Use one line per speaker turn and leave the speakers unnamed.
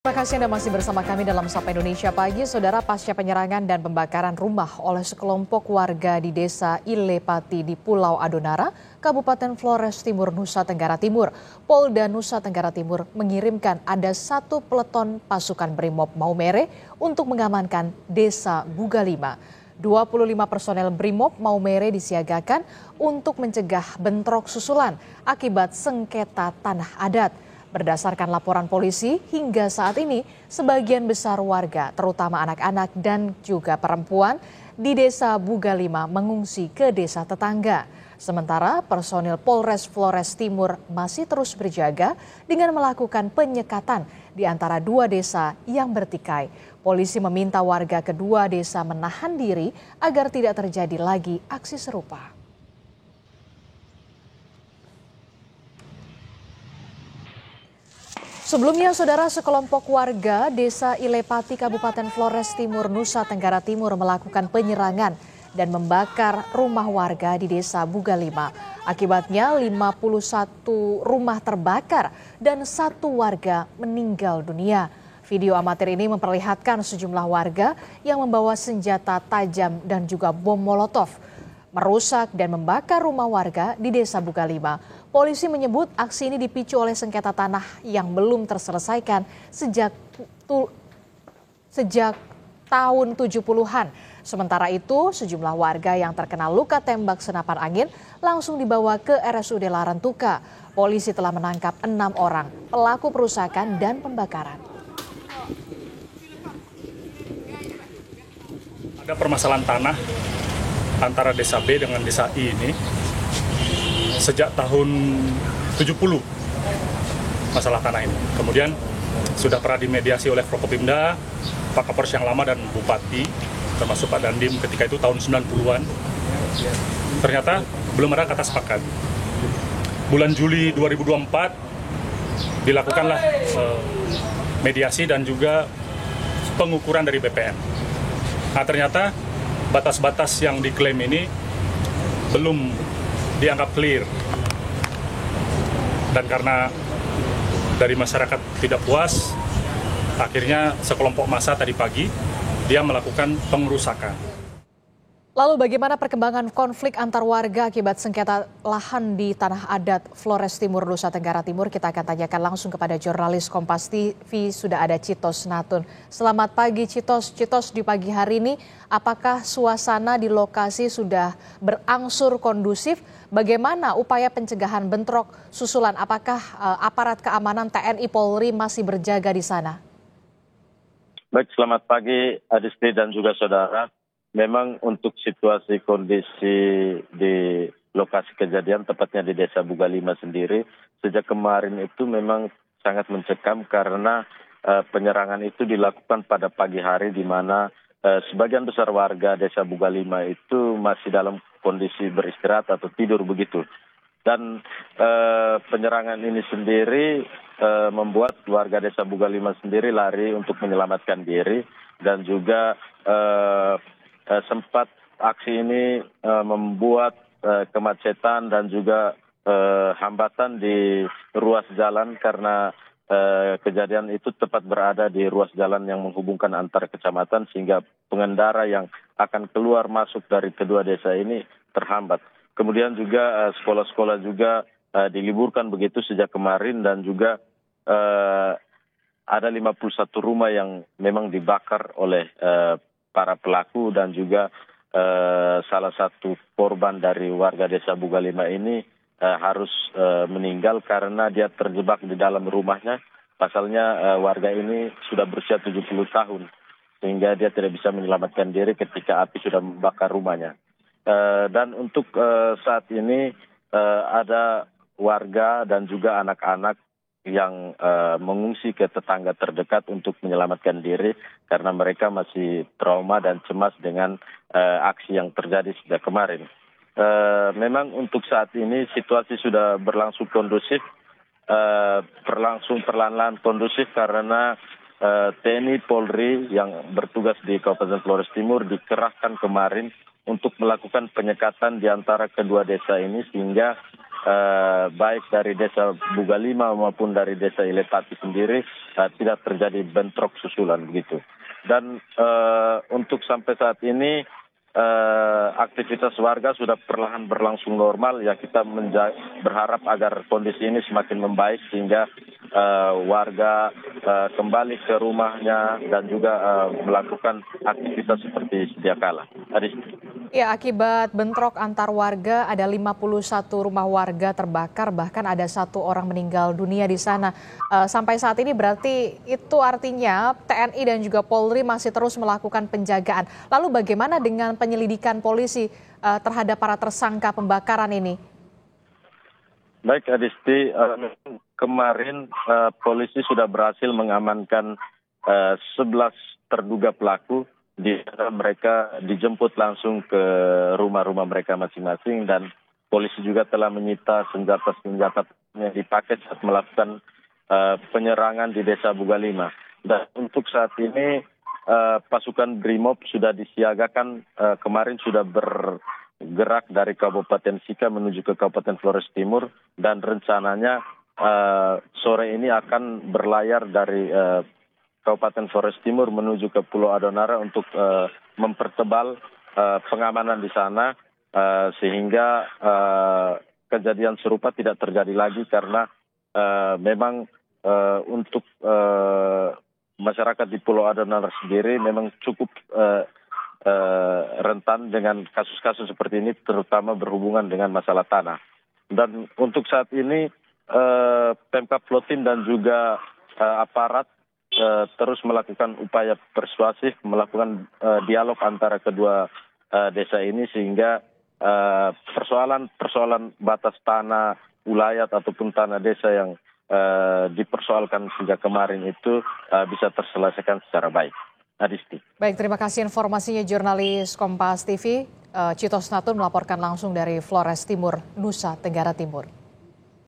Terima kasih Anda masih bersama kami dalam Sapa Indonesia Pagi. Saudara, pasca penyerangan dan pembakaran rumah oleh sekelompok warga di desa Ilepati di Pulau Adonara, Kabupaten Flores Timur, Nusa Tenggara Timur, Polda Nusa Tenggara Timur mengirimkan ada 1 peleton pasukan Brimob Maumere untuk mengamankan desa Bugalima. 25 personel Brimob Maumere disiagakan untuk mencegah bentrok susulan akibat sengketa tanah adat. Berdasarkan laporan polisi, hingga saat ini sebagian besar warga, terutama anak-anak dan juga perempuan, di desa Bugalima mengungsi ke desa tetangga. Sementara personil Polres Flores Timur masih terus berjaga dengan melakukan penyekatan di antara 2 desa yang bertikai. Polisi meminta warga kedua desa menahan diri agar tidak terjadi lagi aksi serupa. Sebelumnya, saudara, sekelompok warga desa Ilepati, Kabupaten Flores Timur, Nusa Tenggara Timur melakukan penyerangan dan membakar rumah warga di desa Bugalima. Akibatnya 51 rumah terbakar dan 1 warga meninggal dunia. Video amatir ini memperlihatkan sejumlah warga yang membawa senjata tajam dan juga bom molotov merusak dan membakar rumah warga di desa Bugalima. Polisi menyebut aksi ini dipicu oleh sengketa tanah yang belum terselesaikan sejak tahun 70-an. Sementara itu, sejumlah warga yang terkena luka tembak senapan angin langsung dibawa ke RSUD Larantuka. Polisi telah menangkap 6 orang pelaku perusakan dan pembakaran.
Ada permasalahan tanah antara desa B dengan desa I ini sejak tahun 70 masalah tanah ini. Kemudian sudah pernah dimediasi oleh Forkopimda, Pak Kapolres yang lama dan Bupati, termasuk Pak Dandim ketika itu tahun 90-an. Ternyata belum ada kata sepakat. Bulan Juli 2024 dilakukanlah mediasi dan juga pengukuran dari BPN. Nah, ternyata batas-batas yang diklaim ini belum dianggap clear. Dan karena dari masyarakat tidak puas, akhirnya sekelompok massa tadi pagi dia melakukan pengerusakan.
Lalu bagaimana perkembangan konflik antar warga akibat sengketa lahan di tanah adat Flores Timur, Nusa Tenggara Timur? Kita akan tanyakan langsung kepada jurnalis Kompas TV, sudah ada Citos Natun. Selamat pagi Citos. Citos, di pagi hari ini apakah suasana di lokasi sudah berangsur kondusif? Bagaimana upaya pencegahan bentrok susulan? Apakah aparat keamanan TNI Polri masih berjaga di sana?
Baik, selamat pagi Adisti dan juga saudara. Memang untuk situasi kondisi di lokasi kejadian, tepatnya di desa Bugalima sendiri, sejak kemarin itu memang sangat mencekam karena penyerangan itu dilakukan pada pagi hari di mana sebagian besar warga desa Bugalima itu masih dalam kondisi beristirahat atau tidur begitu. Dan penyerangan ini sendiri membuat warga desa Bugalima sendiri lari untuk menyelamatkan diri dan juga sempat aksi ini membuat kemacetan dan juga hambatan di ruas jalan karena kejadian itu tepat berada di ruas jalan yang menghubungkan antar kecamatan sehingga pengendara yang akan keluar masuk dari kedua desa ini terhambat. Kemudian juga sekolah-sekolah juga diliburkan begitu sejak kemarin dan juga ada 51 rumah yang memang dibakar oleh para pelaku dan juga salah satu korban dari warga desa Bugalima ini harus meninggal karena dia terjebak di dalam rumahnya. Pasalnya warga ini sudah berusia 70 tahun sehingga dia tidak bisa menyelamatkan diri ketika api sudah membakar rumahnya. Dan untuk saat ini ada warga dan juga anak-anak yang mengungsi ke tetangga terdekat untuk menyelamatkan diri karena mereka masih trauma dan cemas dengan aksi yang terjadi sejak kemarin. Memang untuk saat ini situasi sudah berlangsung kondusif, berlangsung perlahan-lahan kondusif karena TNI Polri yang bertugas di Kabupaten Flores Timur dikerahkan kemarin untuk melakukan penyekatan di antara kedua desa ini sehingga baik dari desa Bugalima maupun dari desa Ilepati sendiri tidak terjadi bentrok susulan begitu. Dan untuk sampai saat ini aktivitas warga sudah perlahan berlangsung normal. Ya, kita berharap agar kondisi ini semakin membaik sehingga warga kembali ke rumahnya dan juga melakukan aktivitas seperti sedia kala.
Ya, akibat bentrok antar warga ada 51 rumah warga terbakar, bahkan ada 1 orang meninggal dunia di sana. Sampai saat ini berarti itu artinya TNI dan juga Polri masih terus melakukan penjagaan. Lalu bagaimana dengan penyelidikan polisi terhadap para tersangka pembakaran ini?
Baik, Adisti, kemarin polisi sudah berhasil mengamankan 11 terduga pelaku. Di mana mereka dijemput langsung ke rumah-rumah mereka masing-masing, dan polisi juga telah menyita senjata-senjata yang dipakai saat melakukan penyerangan di desa Bugalima. Dan untuk saat ini pasukan Brimob sudah disiagakan, kemarin sudah bergerak dari Kabupaten Sika menuju ke Kabupaten Flores Timur, dan rencananya sore ini akan berlayar dari Kabupaten Flores Timur menuju ke Pulau Adonara untuk mempertebal pengamanan di sana sehingga kejadian serupa tidak terjadi lagi, karena memang untuk masyarakat di Pulau Adonara sendiri memang cukup rentan dengan kasus-kasus seperti ini, terutama berhubungan dengan masalah tanah. Dan untuk saat ini Pemkab Plotin dan juga aparat terus melakukan upaya persuasif, melakukan dialog antara kedua desa ini sehingga persoalan batas tanah wilayah ataupun tanah desa yang dipersoalkan sejak kemarin itu bisa terselesaikan secara baik. Adisti.
Baik, terima kasih informasinya jurnalis Kompas TV Citos Natun melaporkan langsung dari Flores Timur, Nusa Tenggara Timur.